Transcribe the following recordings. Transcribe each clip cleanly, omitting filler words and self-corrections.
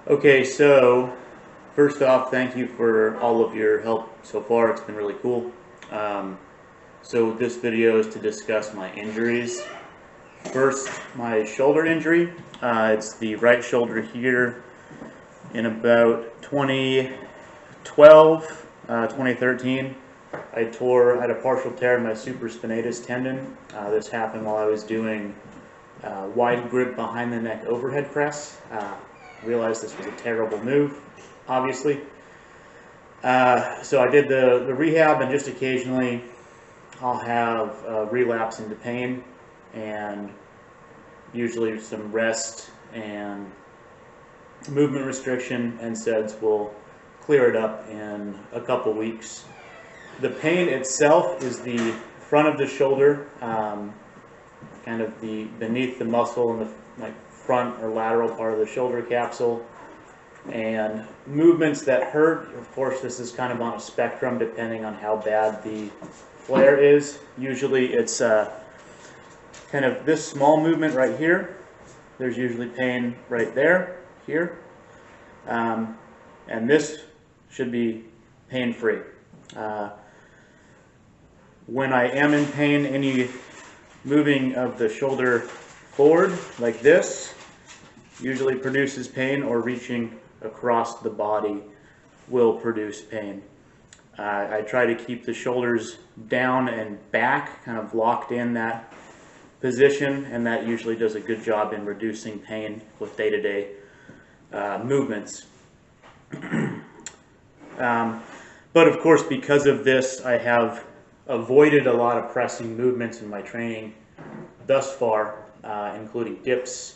Okay, so first off, thank you for all of your help so far. It's been really cool. Um, so this video is to discuss my injuries. First, my shoulder injury. It's the right shoulder here in about 2012, 2013. I had a partial tear in my supraspinatus tendon. This happened while I was doing wide grip behind the neck overhead press. Realized this was a terrible move, obviously. So I did the rehab, and just occasionally I'll have a relapse into pain, and usually some rest and movement restriction and NSAIDs will clear it up in a couple weeks. The pain itself is the front of the shoulder, kind of beneath the muscle in the front or lateral part of the shoulder capsule, and movements that hurt. Of course, this is kind of on a spectrum depending on how bad the flare is. Usually it's kind of this small movement right here. There's usually pain right there, here, and this should be pain-free. When I am in pain, any moving of the shoulder forward like this usually produces pain, or reaching across the body will produce pain. I try to keep the shoulders down and back, kind of locked in that position, and that usually does a good job in reducing pain with day-to-day movements. But of course, because of this, I have avoided a lot of pressing movements in my training thus far, including dips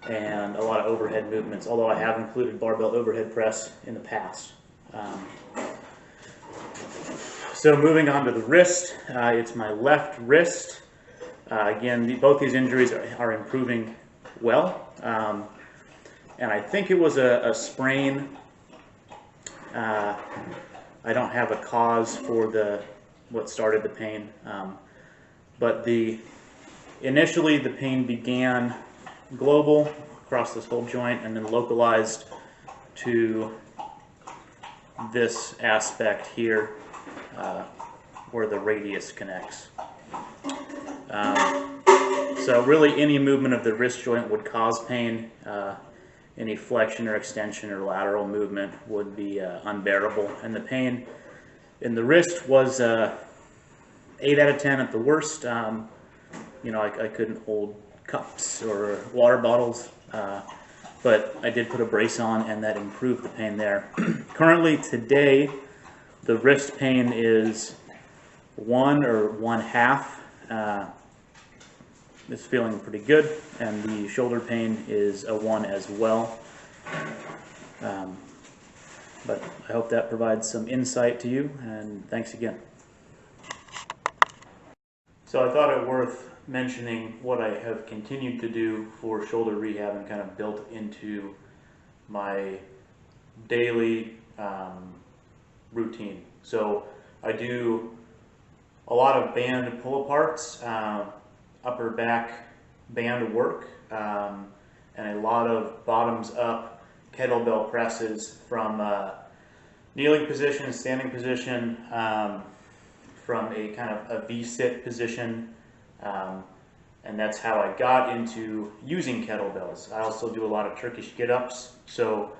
and a lot of overhead movements, although I have included barbell overhead press in the past. So moving on to the wrist, it's my left wrist. Again, both these injuries are improving well, and I think it was a sprain. I don't have a cause for what started the pain, but initially the pain began global across this whole joint, and then localized to this aspect here, where the radius connects. So really any movement of the wrist joint would cause pain. Any flexion or extension or lateral movement would be unbearable, and the pain in the wrist was 8 out of 10 at the worst. I couldn't hold cups or water bottles, but I did put a brace on, and that improved the pain there. Currently, today, the wrist pain is 1 or 1/2. It's feeling pretty good, and the shoulder pain is a 1 as well. But I hope that provides some insight to you, and thanks again. So I thought it worth mentioning what I have continued to do for shoulder rehab and kind of built into my daily routine. So I do a lot of band pull-aparts, upper back band work, and a lot of bottoms-up kettlebell presses from kneeling position, standing position, from a kind of a V-sit position, and that's how I got into using kettlebells. I also do a lot of Turkish get-ups. So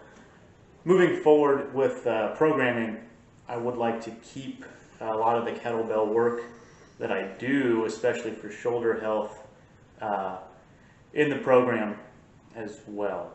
moving forward with programming, I would like to keep a lot of the kettlebell work that I do, especially for shoulder health, in the program as well.